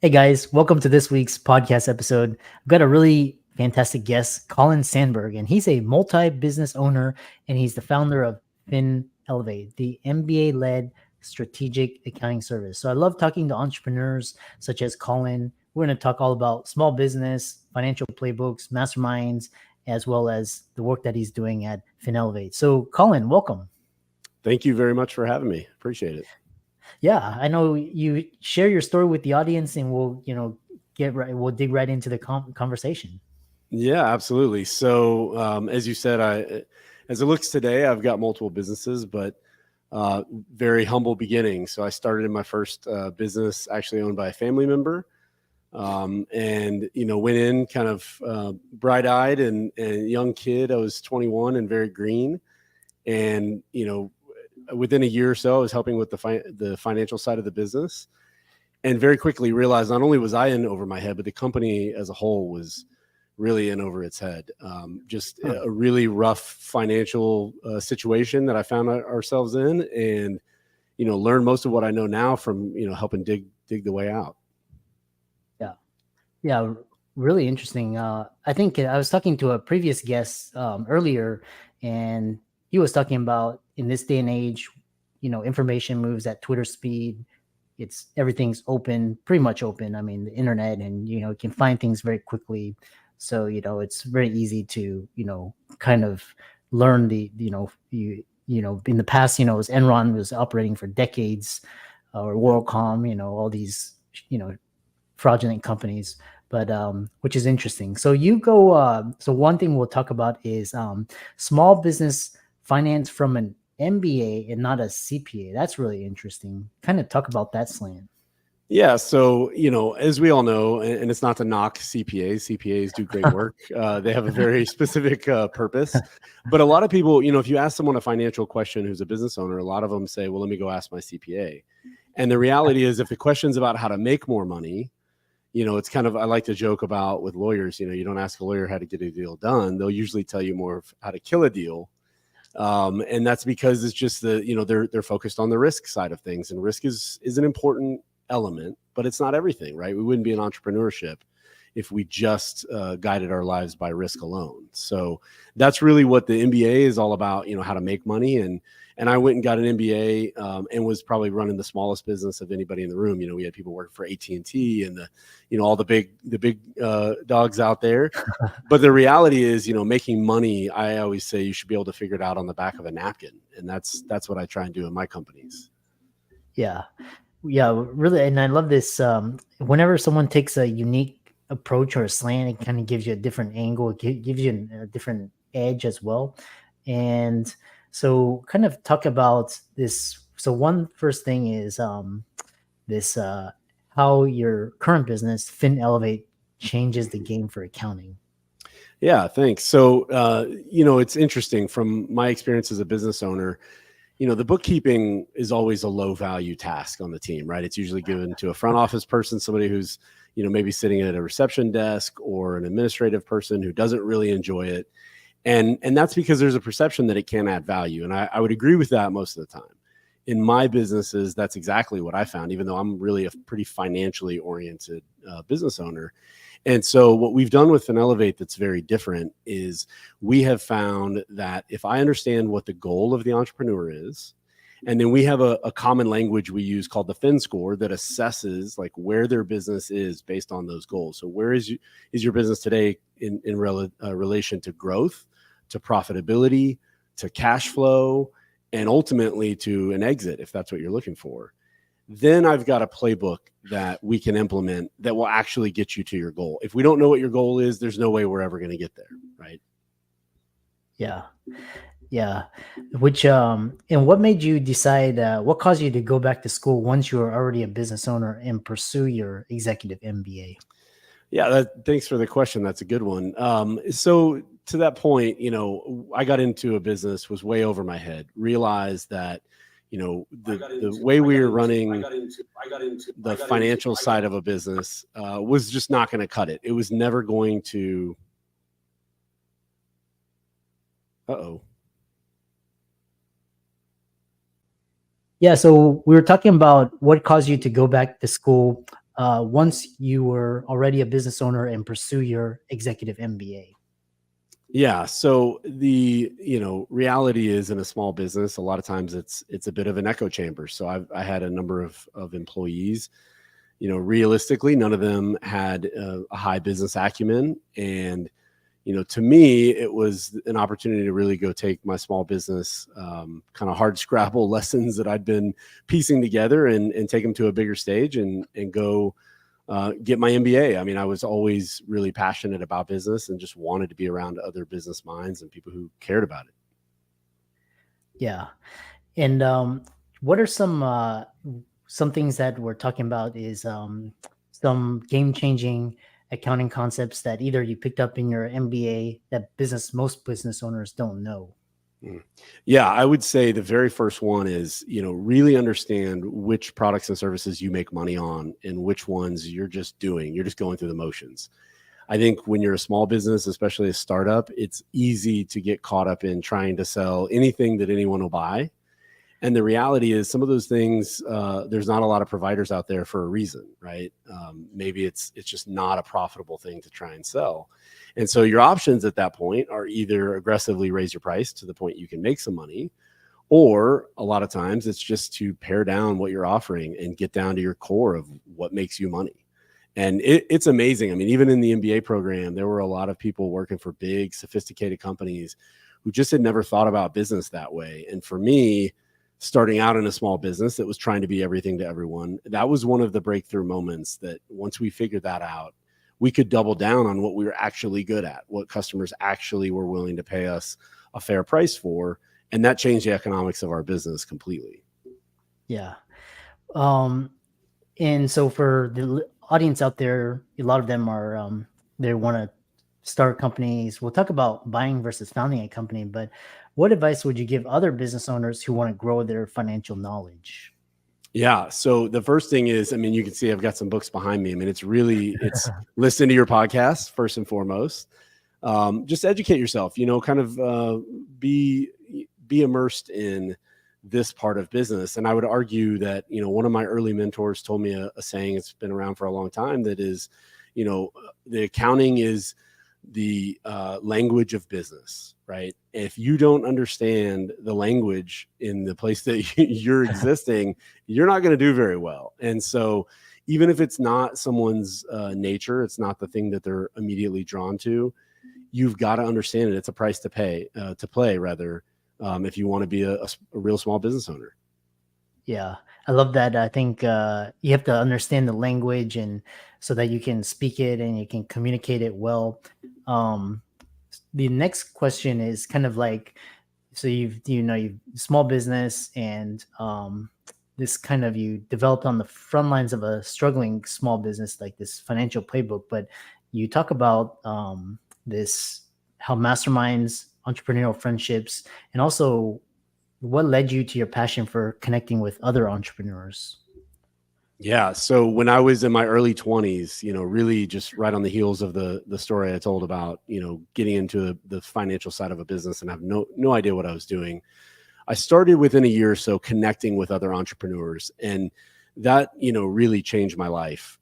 Hey guys, welcome to this week's podcast episode. I've got a really fantastic guest, Colin Sandberg, and he's a multi-business owner and he's the founder of FinElevate, the MBA-led strategic accounting service. So I love talking to entrepreneurs such as Colin. We're going to talk all about small business, financial playbooks, masterminds, as well as the work that he's doing at FinElevate. So Colin, welcome. Thank you very much for having me. Appreciate it. Yeah, I know you share your story with the audience, and we'll dig right into the conversation. Yeah, absolutely. So, as you said, as it looks today, I've got multiple businesses, but very humble beginning. So I started in my first business, actually owned by a family member, and went in kind of bright-eyed and young kid. I was 21 and very green, and within a year or so, I was helping with the financial side of the business, and very quickly realized not only was I in over my head, but the company as a whole was really in over its head. Just a really rough financial situation that I found ourselves in, and learned most of what I know now from helping dig the way out. Yeah, really interesting. I think I was talking to a previous guest earlier, and he was talking about in this day and age, information moves at Twitter speed. Everything's open, pretty much open. I mean, the internet, and you can find things very quickly. So it's very easy to kind of learn in the past, it was Enron was operating for decades, or WorldCom, all these fraudulent companies. But which is interesting. So so one thing we'll talk about is small business finance from an MBA and not a CPA. That's really interesting. Kind of talk about that slant. Yeah. So, as we all know, and it's not to knock CPAs do great work. They have a very specific purpose. But a lot of people, if you ask someone a financial question who's a business owner, a lot of them say, well, let me go ask my CPA. And the reality is, if the question's about how to make more money, it's kind of, I like to joke about with lawyers, you don't ask a lawyer how to get a deal done. They'll usually tell you more of how to kill a deal. And that's because it's just they're focused on the risk side of things, and risk is an important element, but it's not everything, right? We wouldn't be in entrepreneurship if we just guided our lives by risk alone. So that's really what the MBA is all about, how to make money. And I went and got an MBA and was probably running the smallest business of anybody in the room. We had people working for AT&T and all the big dogs out there. But the reality is, making money, I always say you should be able to figure it out on the back of a napkin. And that's what I try and do in my companies. Yeah, really. And I love this. Whenever someone takes a unique approach or a slant, it kind of gives you a different angle. It gives you a different edge as well. And so kind of talk about this. So one first thing is this how your current business, FinElevate, changes the game for accounting. Yeah, thanks. So, it's interesting from my experience as a business owner, the bookkeeping is always a low value task on the team, right? It's usually given to a front office person, somebody who's, maybe sitting at a reception desk, or an administrative person who doesn't really enjoy it. And that's because there's a perception that it can add value. And I would agree with that most of the time. In my businesses, that's exactly what I found, even though I'm really a pretty financially oriented business owner. And so what we've done with FinElevate that's very different is we have found that if I understand what the goal of the entrepreneur is, and then we have a common language we use called the Fin score that assesses like where their business is based on those goals. So where is your business today in relation to growth, to profitability, to cash flow, and ultimately to an exit, if that's what you're looking for. Then I've got a playbook that we can implement that will actually get you to your goal. If we don't know what your goal is, there's no way we're ever going to get there, right? Yeah. Which and what made you decide? What caused you to go back to school once you were already a business owner and pursue your executive MBA? Yeah, thanks for the question. That's a good one. So to that point, I got into a business, was way over my head, realized that, the way we were running the financial side of a business was just not going to cut it. It was never going to. Yeah, so we were talking about what caused you to go back to school once you were already a business owner and pursue your executive MBA? Yeah. So the, reality is in a small business, a lot of times it's a bit of an echo chamber. So I had a number of employees, realistically, none of them had a high business acumen. And, to me, it was an opportunity to really go take my small business kind of hard scrabble lessons that I'd been piecing together and take them to a bigger stage and go get my MBA. I mean, I was always really passionate about business and just wanted to be around other business minds and people who cared about it. Yeah. And what are some things that we're talking about is some game-changing accounting concepts that either you picked up in your MBA that most business owners don't know? Yeah, I would say the very first one is, really understand which products and services you make money on and which ones you're just going through the motions. I think when you're a small business, especially a startup, it's easy to get caught up in trying to sell anything that anyone will buy. And the reality is some of those things, there's not a lot of providers out there for a reason, right? Maybe it's just not a profitable thing to try and sell. And so your options at that point are either aggressively raise your price to the point you can make some money, or a lot of times it's just to pare down what you're offering and get down to your core of what makes you money. And it's amazing. I mean, even in the MBA program, there were a lot of people working for big, sophisticated companies who just had never thought about business that way. And for me, starting out in a small business that was trying to be everything to everyone, that was one of the breakthrough moments that once we figured that out, we could double down on what we were actually good at, what customers actually were willing to pay us a fair price for. And that changed the economics of our business completely. Yeah. And so for the audience out there, a lot of them are, they want to start companies. We'll talk about buying versus founding a company, but what advice would you give other business owners who want to grow their financial knowledge? Yeah. So the first thing is, I mean, you can see I've got some books behind me. I mean, it's listen to your podcast first and foremost. Just educate yourself, kind of be immersed in this part of business. And I would argue that, one of my early mentors told me a saying, it's been around for a long time, that is, the accounting is the language of business, right? If you don't understand the language in the place that you're existing, you're not going to do very well. And so even if it's not someone's nature, it's not the thing that they're immediately drawn to, you've got to understand it. It's a price to pay, to play rather, if you want to be a real small business owner. Yeah, I love that. I think you have to understand the language and so that you can speak it and you can communicate it well. The next question is kind of like, so you've small business and this kind of you developed on the front lines of a struggling small business like this financial playbook, but you talk about this how masterminds, entrepreneurial friendships, and also what led you to your passion for connecting with other entrepreneurs? Yeah. So when I was in my early 20s, really just right on the heels of the story I told about, getting into the financial side of a business and have no idea what I was doing, I started within a year or so connecting with other entrepreneurs. And that, really changed my life.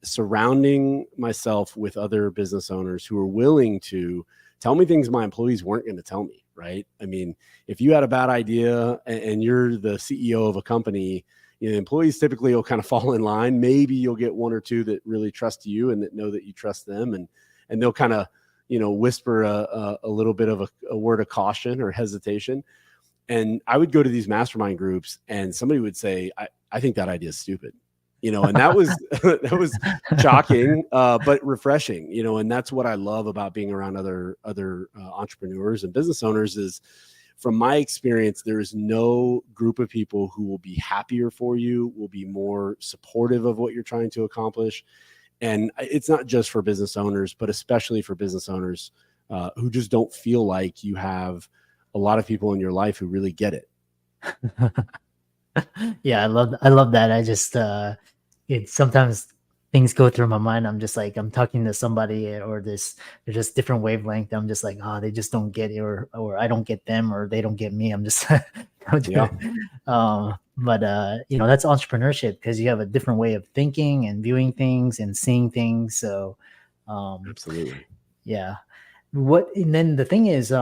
Surrounding myself with other business owners who were willing to tell me things my employees weren't going to tell me, right? I mean, if you had a bad idea and you're the CEO of a company, employees typically will kind of fall in line. Maybe you'll get one or two that really trust you and that know that you trust them. And they'll kind of, whisper a little bit of a word of caution or hesitation. And I would go to these mastermind groups and somebody would say, I think that idea is stupid. And that was that was shocking, but refreshing. And that's what I love about being around other entrepreneurs and business owners is, from my experience, there is no group of people who will be happier for you, will be more supportive of what you're trying to accomplish. And it's not just for business owners, but especially for business owners who just don't feel like you have a lot of people in your life who really get it. Yeah, I love that. I just it's sometimes things go through my mind. I'm just like, I'm talking to somebody or this, they're just different wavelength. I'm just like, oh, they just don't get it, or I don't get them, or they don't get me. I'm just, Yeah, but that's entrepreneurship, because you have a different way of thinking and viewing things and seeing things. So, um, absolutely. yeah. And then the thing is,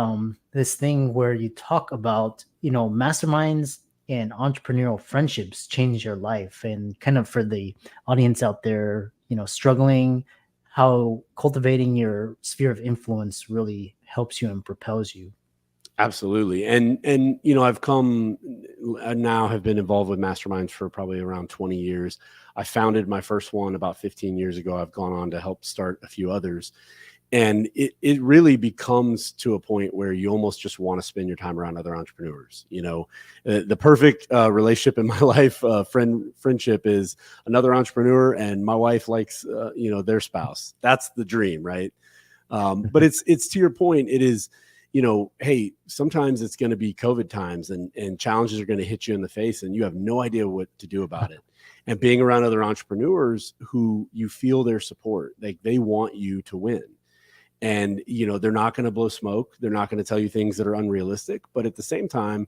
this thing where you talk about, masterminds and entrepreneurial friendships change your life, and kind of for the audience out there, struggling, how cultivating your sphere of influence really helps you and propels you. Absolutely. And I've come now have been involved with masterminds for probably around 20 years. I founded my first one about 15 years ago. I've gone on to help start a few others. And it really becomes to a point where you almost just want to spend your time around other entrepreneurs. The perfect relationship in my life, friendship, is another entrepreneur, and my wife likes their spouse. That's the dream, right? But it's to your point. It is, hey, sometimes it's going to be COVID times, and challenges are going to hit you in the face, and you have no idea what to do about it. And being around other entrepreneurs who you feel their support, like they want you to win. And, they're not going to blow smoke. They're not going to tell you things that are unrealistic. But at the same time,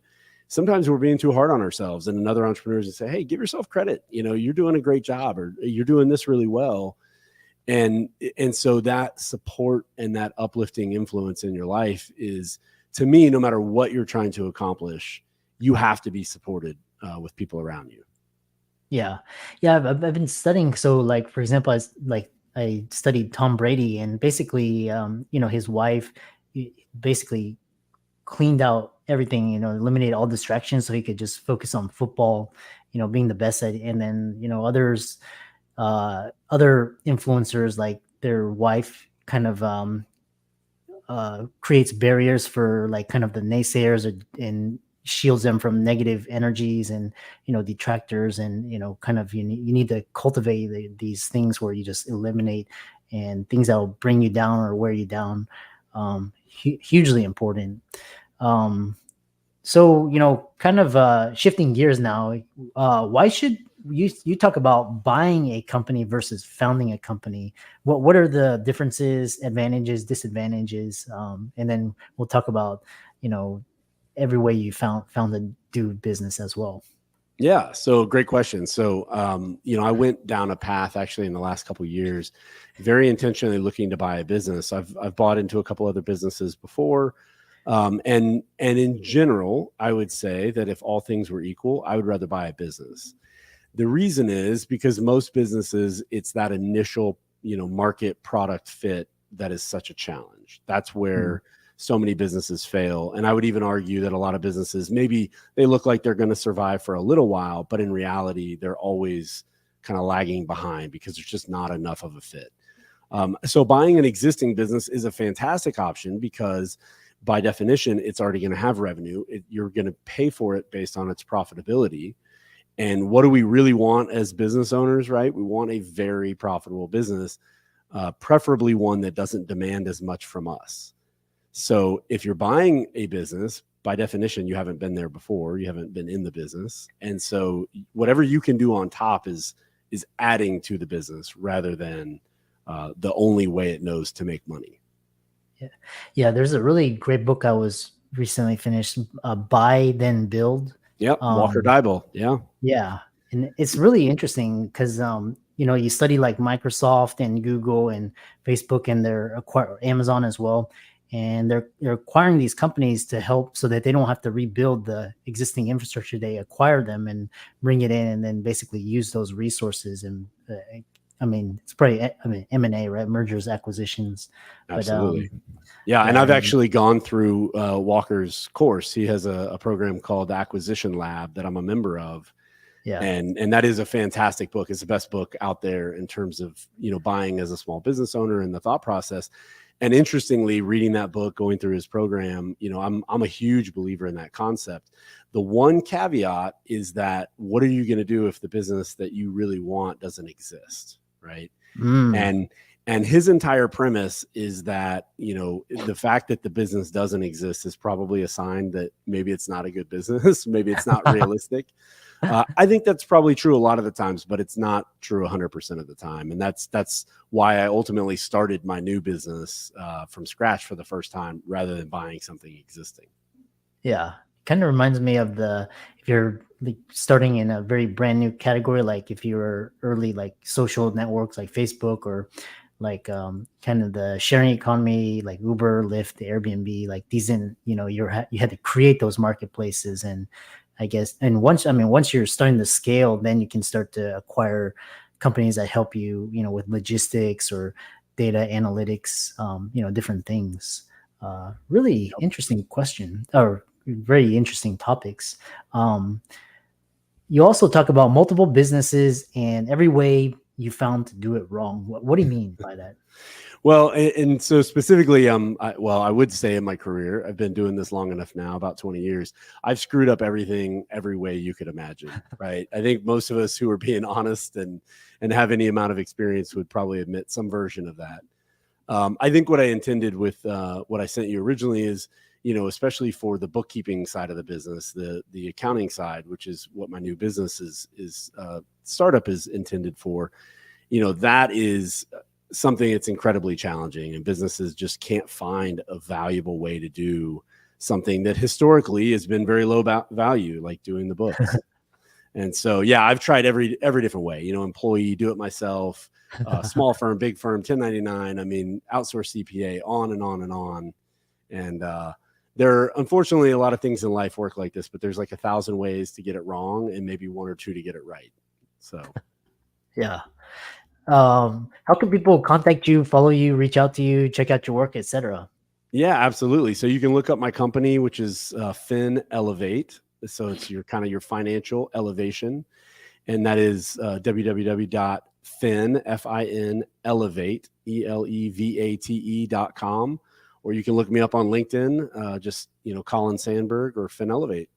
sometimes we're being too hard on ourselves. And another entrepreneurs and say, hey, give yourself credit. You're doing a great job, or you're doing this really well. And so that support and that uplifting influence in your life is, to me, no matter what you're trying to accomplish, you have to be supported with people around you. Yeah. Yeah. I've been studying. So, like, for example, I studied Tom Brady, and basically, his wife basically cleaned out everything, eliminated all distractions so he could just focus on football, being the best at it. And then, other influencers, like their wife kind of creates barriers for, like, kind of the naysayers, and shields them from negative energies and detractors, and kind of you need to cultivate these things where you just eliminate, and things that will bring you down or wear you down. Hugely important. um so, kind of shifting gears now, why should you talk about buying a company versus founding a company? What are the differences, advantages, disadvantages? And then we'll talk about, you know, every way you found to do business as well. Yeah. So great question. So, I went down a path actually in the last couple of years, very intentionally looking to buy a business. I've bought into a couple other businesses before. And in general, I would say that if all things were equal, I would rather buy a business. The reason is because most businesses, it's that initial, market product fit that is such a challenge. That's where so many businesses fail. And I would even argue that a lot of businesses, maybe they look like they're going to survive for a little while, but in reality, they're always kind of lagging behind because there's just not enough of a fit. So buying an existing business is a fantastic option because by definition, it's already going to have revenue. You're going to pay for it based on its profitability. And what do we really want as business owners, right? We want a very profitable business, preferably one that doesn't demand as much from us. So if you're buying a business, by definition, you haven't been there before. You haven't been in the business. And so whatever you can do on top is adding to the business rather than the only way it knows to make money. Yeah. There's a really great book I was recently finished, Buy Then Build. Yep. Walker Dybel. Yeah. Yeah. And it's really interesting because, you study like Microsoft and Google and Facebook, and they're Amazon as well. And they're acquiring these companies to help so that they don't have to rebuild the existing infrastructure. They acquire them and bring it in, and then basically use those resources. And it's probably, M&A, right? Mergers, acquisitions. Absolutely. But, yeah. And yeah, I've actually gone through Walker's course. He has a program called Acquisition Lab that I'm a member of. yeah. And that is a fantastic book. It's the best book out there in terms of, buying as a small business owner and the thought process. And interestingly, reading that book, going through his program, I'm a huge believer in that concept. The one caveat is that what are you going to do if the business that you really want doesn't exist, right? And his entire premise is that, the fact that the business doesn't exist is probably a sign that maybe it's not a good business. Maybe it's not realistic. I think that's probably true a lot of the times, but it's not true 100% of the time. And that's why I ultimately started my new business from scratch for the first time rather than buying something existing. Yeah. Kind of reminds me of if you're like starting in a very brand new category, like if you're early, like social networks like Facebook, or like kind of the sharing economy, like Uber, Lyft, Airbnb, like these you had to create those marketplaces. And I guess, and once you're starting to scale, then you can start to acquire companies that help you, with logistics or data analytics, different things. Really interesting question, or very interesting topics. You also talk about multiple businesses and every way you found to do it wrong. What do you mean by that? Well, and so specifically, I would say in my career, I've been doing this long enough now, about 20 years. I've screwed up everything every way you could imagine, right? I think most of us who are being honest and have any amount of experience would probably admit some version of that. I think what I intended with what I sent you originally is, especially for the bookkeeping side of the business, the accounting side, which is what my new business is startup is intended for. That is something that's incredibly challenging, and businesses just can't find a valuable way to do something that historically has been very low value, like doing the books. And so, yeah, I've tried every different way, employee, do it myself, small firm, big firm, 1099, I mean, outsource CPA, on and on and on. And there are unfortunately a lot of things in life work like this, but there's like 1,000 ways to get it wrong and maybe one or two to get it right. So, Yeah. How can people contact you, follow you, reach out to you, check out your work, etc.? yeah, absolutely. So you can look up my company, which is FinElevate. So it's your your financial elevation. And that is www.finelevate, elevate.com. Or you can look me up on LinkedIn, just, Colin Sandberg or FinElevate.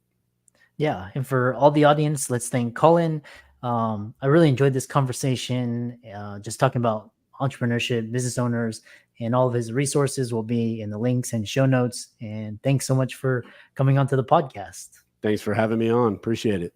Yeah. And for all the audience, let's thank Colin. I really enjoyed this conversation, just talking about entrepreneurship, business owners, and all of his resources will be in the links and show notes. And thanks so much for coming onto the podcast. Thanks for having me on. Appreciate it.